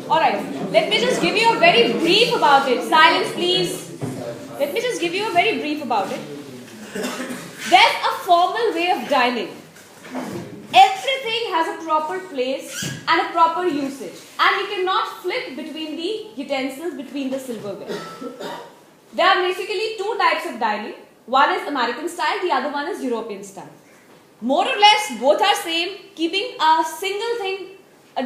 Alright, let me just give you a very brief about it. Silence please. Let me just give you a very brief about it. There's a formal way of dining. Everything has a proper place and a proper usage. And you cannot flip between the utensils, between the silverware. There are basically two types of dining. One is American style, the other one is European style. More or less, both are same, keeping a single thing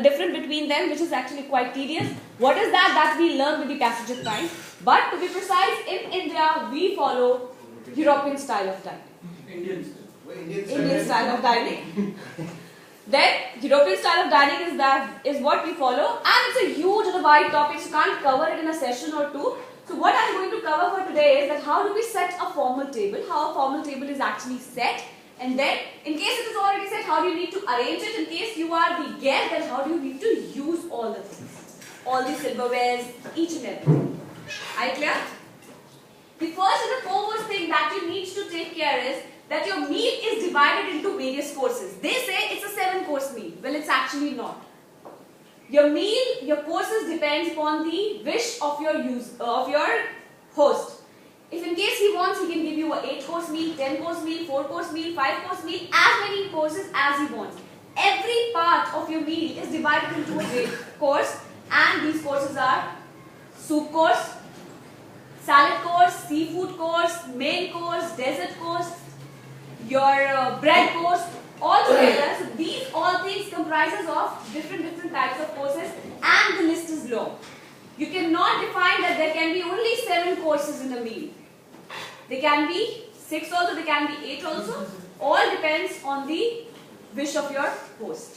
different between them, which is actually quite tedious. What is that? That we learn with the passage of time. But to be precise, in India, we follow European style of dining. Indian style of dining. Then European style of dining is what we follow, and it's a huge and a wide topic, so you can't cover it in a session or two. So what I'm going to cover for today is that how do we set a formal table, how a formal table is actually set, and then in case it is already set, how do you need to arrange it, in case you are the guest, then how do you need to use all the things, all the silverwares, each and everything. Are you clear? The first and the foremost thing that you need to take care is that your meal is divided into various courses. They say it's a 7-course meal. Well, it's actually not. Your meal, your courses depends upon the wish of your host. If in case he wants, he can give you a 8-course meal, 10-course meal, 4-course meal, 5-course meal, as many courses as he wants. Every part of your meal is divided into a course, and these courses are soup course, salad course, seafood course, main course, dessert course, your bread course, all together. So these all things comprises of different types of courses, and the list is long. You cannot define that there can be only 7 courses in a meal. They can be 6 also, they can be 8 also. All depends on the wish of your host.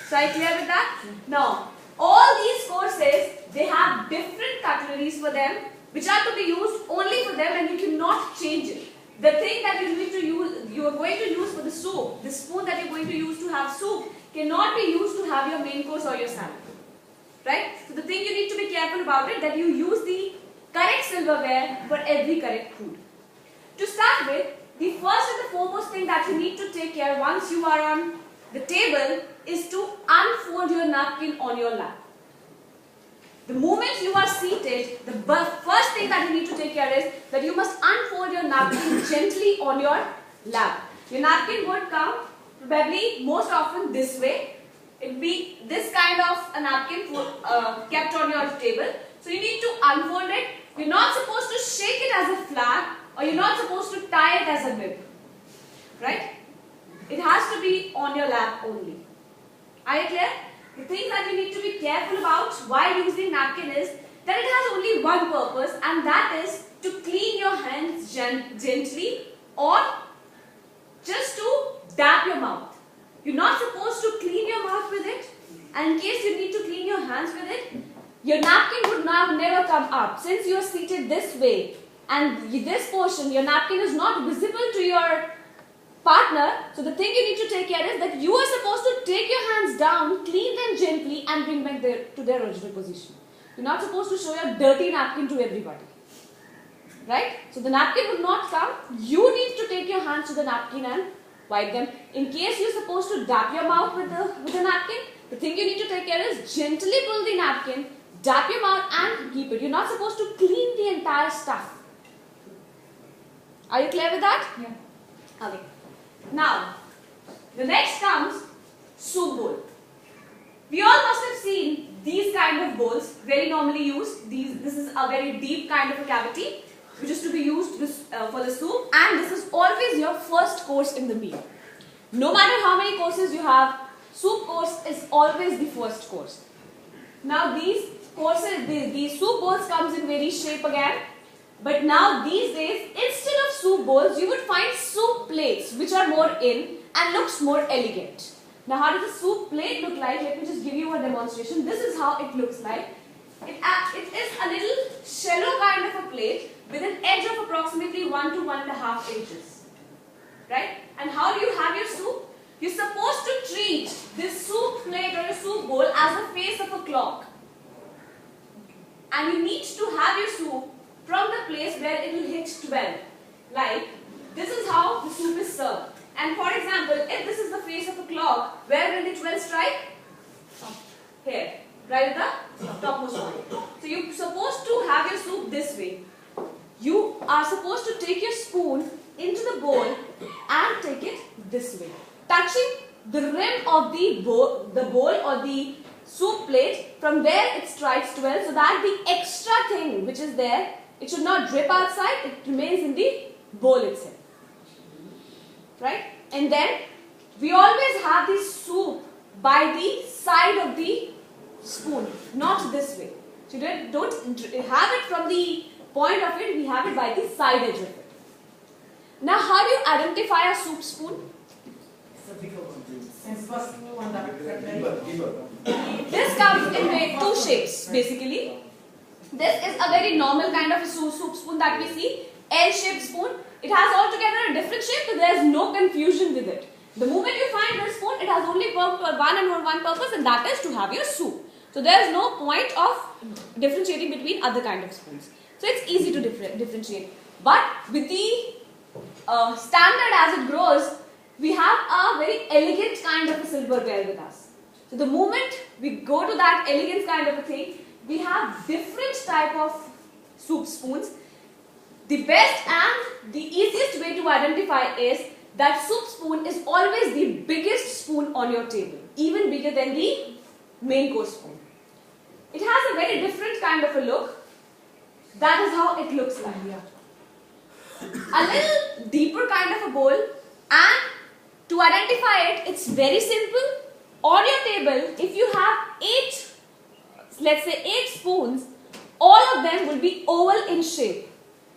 So are you clear with that? Now, all these courses, they have different cutleries for them, which are to be used only for them, and you cannot change it. The thing that you are going to use for the soup, the spoon that you are going to use to have soup, cannot be used to have your main course or your salad. Right? So the thing you need to be careful about it, that you use the correct silverware for every correct food. To start with, the first and the foremost thing that you need to take care once you are on the table is to unfold your napkin on your lap. The moment you are seated, the first thing that you need to take care is that you must unfold your napkin gently on your lap. Your napkin would come probably most often this way. It will be this kind of a napkin kept on your table. So you need to unfold it. You're not supposed to shake it as a flag, or you're not supposed to tie it as a bib. Right? It has to be on your lap only. Are you clear? The thing that you need to be careful about while using napkin is that it has only one purpose, and that is to clean your hands gently, or just to dab your mouth. You're not supposed to clean your mouth with it, and in case you need to clean your hands with it, your napkin would never come up. Since you are seated this way, and this portion, your napkin is not visible to your partner, so the thing you need to take care is that you are supposed to take your hands down, clean them gently, and bring back to their original position. You're not supposed to show your dirty napkin to everybody. Right? So the napkin would not come. You need to take your hands to the napkin and wipe them. In case you're supposed to dab your mouth with the napkin, the thing you need to take care is gently pull the napkin, dab your mouth, and keep it. You're not supposed to clean the entire stuff. Are you clear with that? Yeah. Okay. Now, the next comes soup bowl. We all must have seen these kind of bowls, very normally used. This is a very deep kind of a cavity, which is to be used for the soup, and this is always your first course in the meal. No matter how many courses you have, soup course is always the first course. Now these courses, these soup bowls comes in various shape again. But now these days, instead of soup bowls, you would find soup plates, which are more in and looks more elegant. Now how does a soup plate look like? Let me just give you a demonstration. This is how it looks like. It is a little shallow kind of a plate with an edge of approximately 1 to 1.5 inches. Right? And how do you have your soup? You're supposed to treat this soup plate or a soup bowl as the face of a clock. And you need to have your soup from the place where it will hit 12. Like, this is how the soup is served. And for example, if this is the face of a clock, where will the 12 strike? Here. right at the topmost point. So you're supposed to have your soup this way. You are supposed to take your spoon into the bowl and take it this way, touching the rim of the bowl or the soup plate from where it strikes 12, so that the extra thing which is there, it should not drip outside, it remains in the bowl itself. Right? And then we always have the soup by the side of the spoon, not this way. So you don't have it from the point of it, we have it by the side edge of it. Now how do you identify a soup spoon? This comes in two shapes basically. This is a very normal kind of a soup spoon that we see, L-shaped spoon. It has altogether a different shape, so there is no confusion with it. The moment you find this spoon, it has only one purpose, and that is to have your soup. So there is no point of differentiating between other kind of spoons. So it's easy to differentiate. But with the standard as it grows, we have a very elegant kind of a silverware with us. So the moment we go to that elegant kind of a thing, we have different type of soup spoons. The best and the easiest way to identify is that soup spoon is always the biggest spoon on your table, even bigger than the main course spoon. It has a very different kind of a look. That is how it looks like. A little deeper kind of a bowl, and to identify it, it's very simple. On your table, if you have 8, let's say 8 spoons, all of them will be oval in shape.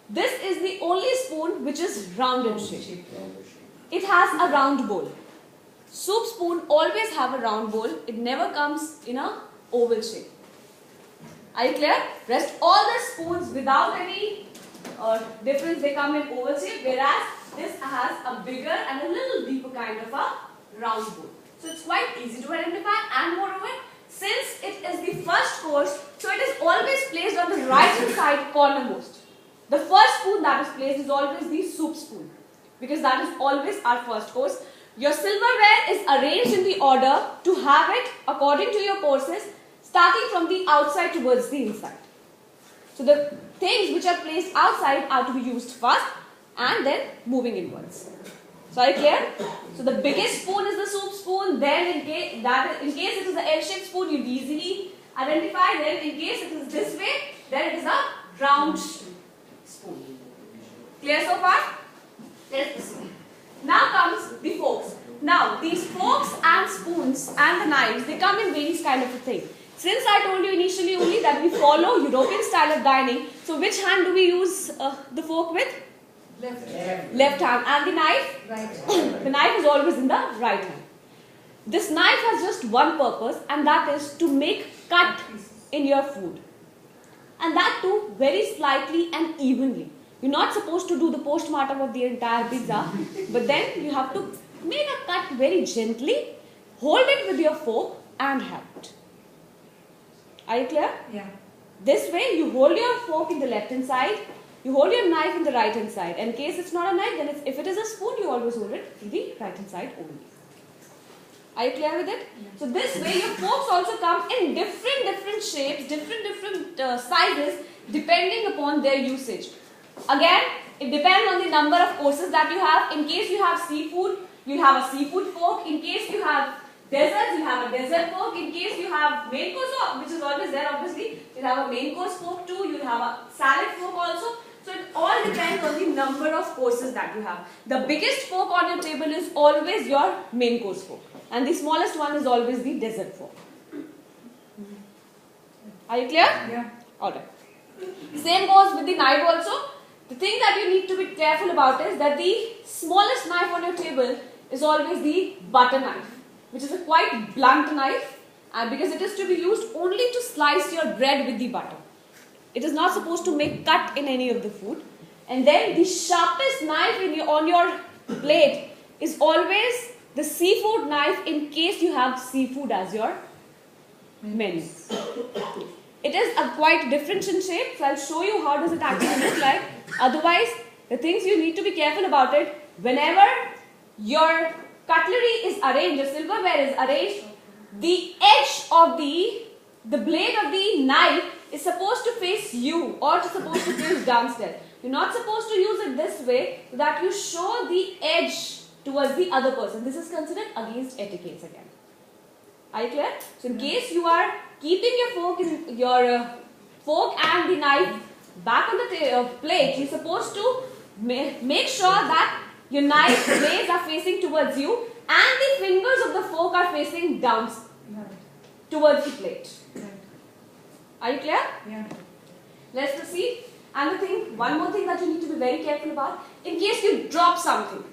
This is the only spoon which is round in shape. It has a round bowl. Soup spoon always have a round bowl. It never comes in a oval shape. Are you clear? Rest all the spoons without any difference, they come in oval shape, whereas this has a bigger and a little deeper kind of a round bowl. So it's quite easy to identify, and moreover, since it is the first course, so it is always placed on the right hand side cornermost. The first spoon that is placed is always the soup spoon, because that is always our first course. Your silverware is arranged in the order to have it according to your courses, starting from the outside towards the inside. So the things which are placed outside are to be used first and then moving inwards. So are you clear? So the biggest spoon is the soup spoon, then in case it is the L-shaped spoon, you'll easily identify. Then in case it is this way, then it is a round spoon. Clear so far? Let's proceed. Now comes the forks. Now these forks and spoons and the knives, they come in various kind of a thing. Since I told you initially only that we follow European style of dining, so which hand do we use the fork with? Left hand. And the knife? Right. The knife is always in the right hand. This knife has just one purpose, and that is to make cut in your food. And that too very slightly and evenly. You're not supposed to do the post-mortem of the entire pizza, but then you have to make a cut very gently, hold it with your fork and have it. Are you clear? Yeah. This way you hold your fork in the left hand side, you hold your knife in the right hand side. In case it's not a knife, then if it is a spoon, you always hold it in the right hand side only. Are you clear with it? Yeah. So this way your forks also come in different shapes, different sizes depending upon their usage. Again, it depends on the number of courses that you have. In case you have seafood, you'll have a seafood fork. In case you have desserts, you have a dessert fork. In case you have main course, which is always there obviously, you'll have a main course fork too. You'll have a salad fork also. So it all depends on the number of courses that you have. The biggest fork on your table is always your main course fork. And the smallest one is always the dessert fork. Are you clear? Yeah. Alright. Same goes with the knife also. The thing that you need to be careful about is that the smallest knife on your table is always the butter knife, which is a quite blunt knife, and because it is to be used only to slice your bread with the butter. It is not supposed to make cut in any of the food. And then the sharpest knife on your plate is always the seafood knife in case you have seafood as your menu. It is a quite different in shape, so I'll show you how does it actually look like. Otherwise, the things you need to be careful about it, whenever your cutlery is arranged, your silverware is arranged, the edge of the the blade of the knife is supposed to face you or supposed to face downstairs. You're not supposed to use it this way so that you show the edge towards the other person. This is considered against etiquette again. Are you clear? So in case you are keeping your fork and the knife back on the plate, you're supposed to make sure that your knife blades are facing towards you and the fingers of the fork are facing down towards the plate. Are you clear? Yeah. Let's proceed. And one more thing that you need to be very careful about, in case you drop something,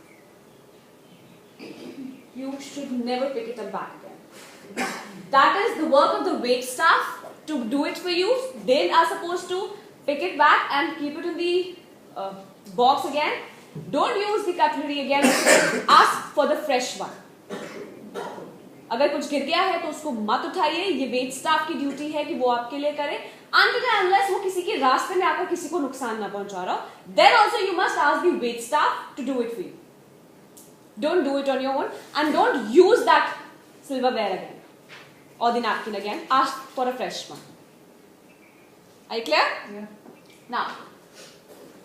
you should never pick it up back again. That is the work of the wait staff to do it for you. They are supposed to pick it back and keep it in the box again. Don't use the cutlery again. Ask for the fresh one. अगर कुछ गिर गया है तो उसको मत उठाइए. ये वेट स्टाफ की ड्यूटी है कि वो आपके लिए करे. Until and unless वो किसी के रास्ते में आकर किसी को नुकसान ना पहुंचा रहा हो, then also you must ask the wait staff to do it for you. Don't do it on your own and don't use that silverware again or the napkin again. Ask for a fresh one. Are you clear? Yeah. Now,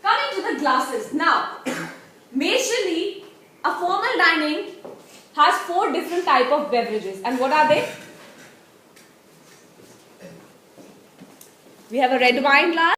coming to the glasses. Now, majorly, a formal dining has 4 different type of beverages. And what are they? We have a red wine glass.